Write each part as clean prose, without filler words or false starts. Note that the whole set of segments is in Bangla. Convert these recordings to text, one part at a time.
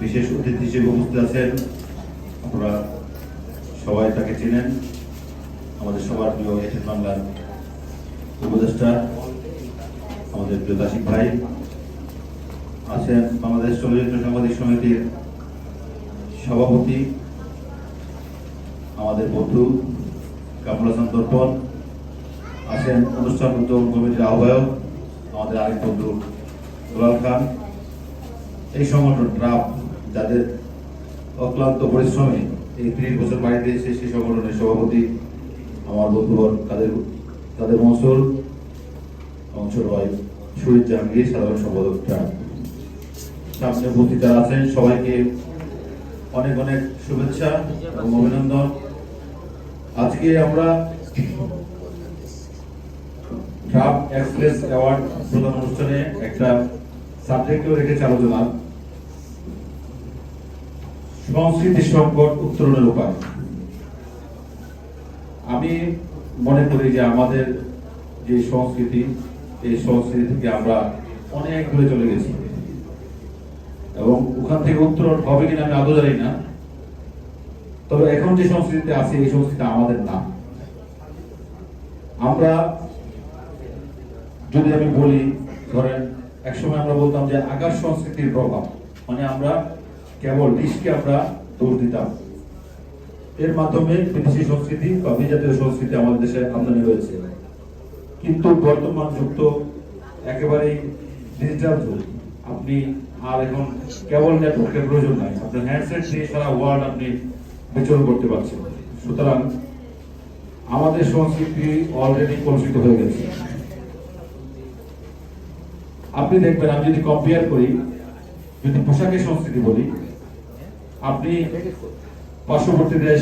বিশেষ অতিথি হিসেবে উপস্থিত আছেন, আপনারা সবাই তাকে চেনেন, আমাদের সবার প্রিয় এটিএন বাংলার উপদেষ্টা আমাদের প্রিয় দাসিক ভাই আছেন, বাংলাদেশ চলচ্চিত্র সাংবাদিক সমিতির সভাপতি আমাদের বন্ধু কামরুল হাসান দর্পণ আছেন, অনুষ্ঠান উদ্যোগ কমিটির আহ্বায়ক আমাদের আরেক বন্ধু দুলাল খান। এই সংগঠন ট্রাপ যাদের অক্লান্ত পরিশ্রমে এই 30 বছর বাড়িতে এসে সেই সংগঠনের সভাপতি আমার বন্ধুবর তাদের মনসুর এবং ছোট ভাই শহীদ জাহাঙ্গীর, সাধারণ সম্পাদক ট্রাপ। সামনে উপস্থিত যারা আছেন সবাইকে অনেক অনেক শুভেচ্ছা এবং অভিনন্দন। আজকে আমরা ট্রাপ এক্সপ্রেস অ্যাওয়ার্ড প্রদান অনুষ্ঠানে একটা সাবজেক্টও রেখেছে আলোচনা, সংস্কৃতি সংকট উত্তরণের উপায়। আমি মনে করি যে আমাদের যে সংস্কৃতি, এই সংস্কৃতি থেকে আমরা অনেক দূরে চলে গেছি এবং ওখান থেকে উত্তরণ হবে কিনা আমি আদৌ জানি না। তবে এখন যে সংস্কৃতিতে আছে এই সংস্কৃতি আমাদের না। আমরা যদি আমি বলি, ধরেন একসময় আমরা বলতাম যে আকাশ সংস্কৃতির প্রভাব, মানে আমরা কেবল ডিশকে আমরা দৌড় দিতাম, এর মাধ্যমে বিদেশি সংস্কৃতি বা বিজাতীয় সংস্কৃতি আমাদের দেশে আমদানি হয়েছে। কিন্তু বর্তমান যুগ তো একেবারেই ডিজিটাল যুগ। আপনি আর এখন কেবল নেটওয়ার্কের প্রয়োজন নাই, আপনার হ্যান্ডসেট দিয়ে সারা ওয়ার্ল্ড আপনি বিচরণ করতে পারছেন। সুতরাং আমাদের সংস্কৃতি অলরেডি কলুষিত হয়ে গেছে। আপনি দেখবেন, আমি যদি কম্পেয়ার করি, যদি পোশাকের সংস্কৃতি বলি, আপনি পার্শ্ববর্তী দেশ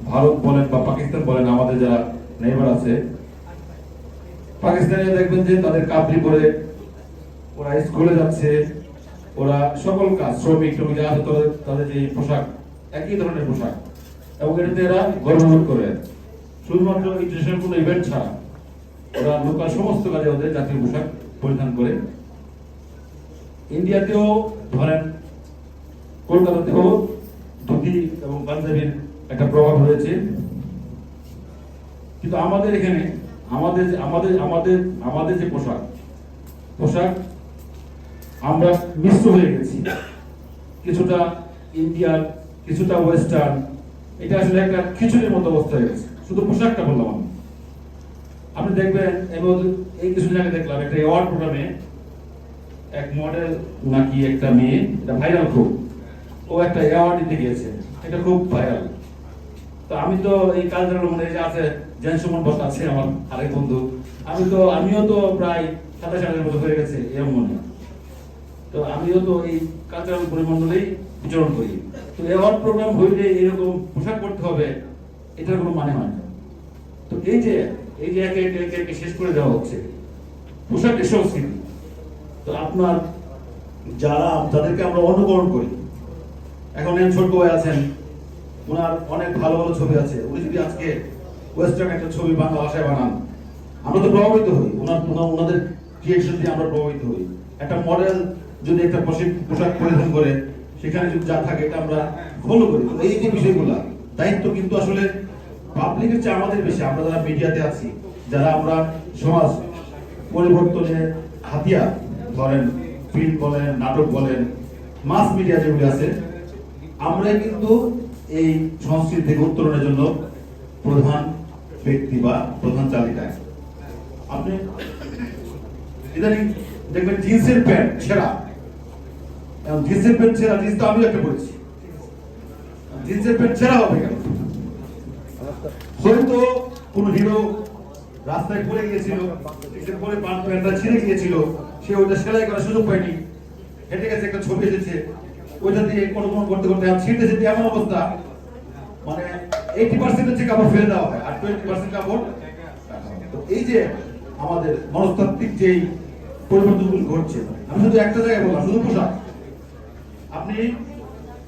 ভারত বলেন বা পাকিস্তান বলেন, আমাদের যারা নেইবার আছে, পাকিস্তানে দেখবেন যে তাদের কাপড়ি পরে ওরা স্কুলে যাচ্ছে, ওরা সকল কাজ শ্রমিক টমিক আছে, তাদের যে পোশাক একই ধরনের পোশাক, এবং এটাতে এরা গর্ববোধ করে। শুধুমাত্র ইন্টারন্যাশনাল কোনো ইভেন্ট ছাড়া ওরা লোকাল সমস্ত কাজে ওদের জাতীয় পোশাক পরিধান করে। ইন্ডিয়াতেও ধরেন কলকাতাতেও ধুতি এবং পাঞ্জাবির একটা প্রভাব রয়েছে। কিন্তু আমাদের এখানে আমাদের আমাদের আমাদের আমাদের যে পোশাক আমরা মিশ্র হয়ে গেছি, কিছুটা ইন্ডিয়ান কিছুটা ওয়েস্টার্ন। এটা আসলে একটা খিচুড়ির মতো অবস্থা হয়ে গেছে। শুধু পোশাকটা বললাম আমি। আপনি দেখবেন এই কিছুদিন আগে দেখলাম একটা অ্যাওয়ার্ড প্রোগ্রামে এক মডেল নাকি একটা মেয়ে, এটা ভাইরাল খুব, ও একটা অ্যাওয়ার্ড দিতে গিয়েছে, এটা খুব ভাইরাল। তো আমি তো এই কালচারাল মনে আছে, জেন সুমন বস আছে আমার আরেক বন্ধু, আমিও তো প্রায় 27 বছর হয়ে গেছে এরকম মনে। তো আমিও তো এই কালচারাল পরিমণ্ডলেই বিচরণ করি। তো অ্যাওয়ার্ড প্রোগ্রাম হইলে এরকম পোশাক পরতে হবে, এটার কোনো মানে হয় না। তো এই যে একে একে শেষ করে দেওয়া হচ্ছে পোশাকের সংস্কৃতি। তো আপনার যাদেরকে আমরা অনুকরণ করি, এখন ছোট ভাই আছেন, ওনার অনেক ভালো ভালো ছবি আছে, উনি যদি আজকে ওয়েস্টার্ন একটা ছবি বাংলা ভাষায় বানান, আমরা তো প্রভাবিত হই, ওনাদের ক্রিয়েশন দিয়ে আমরা প্রভাবিত হই। একটা মডেল যদি একটা পোশাক পরিধান করে, সেখানে যদি যা থাকে এটা আমরা ফলো করি। তো এই যে বিষয়গুলা দায়িত্ব কিন্তু আসলে পাবলিকের চেয়ে আমাদের বেশি। আমরা যারা মিডিয়াতে আছি, যারা আমরা সমাজ পরিবর্তনের হাতিয়ার, ধরেন ফিল্ম বলেন, নাটক বলেন, মাস মিডিয়া যেগুলি আছে, আমরা কিন্তু এই সংস্কৃতি থেকে উত্তরণের জন্য প্রধান ব্যক্তি বা প্রধান চালিকা। আপনি ইদানিং দেখবেন জিন্সের প্যান্ট ছেঁড়া, জিন্সের প্যান্ট ছেঁড়া, জিন্স তো আমিও একটা পড়েছি, জিন্সের প্যান্ট ছেঁড়া হবে কেন? হয়তো কোন হিরো রাস্তায় পড়ে গিয়েছিল, পরে প্যান্টটা ছিঁড়ে গিয়েছিল, সে ওইটা সেলাই করার সুযোগ পায়নি, হেঁটে গেছে, একটা ছবি এসেছে, ওইটা দিয়ে কোনো করতে করতে ছিঁড়তেছে, এমন অবস্থা মানে 80% হচ্ছে কাপড় ফেলে দেওয়া হয় আর 20% কাপড়। তো এই যে আমাদের মনস্তাত্ত্বিক যেই পরিবর্তনগুলো ঘটছে, আমি শুধু একটা জায়গায় বললাম, শুধু পোশাক। আপনি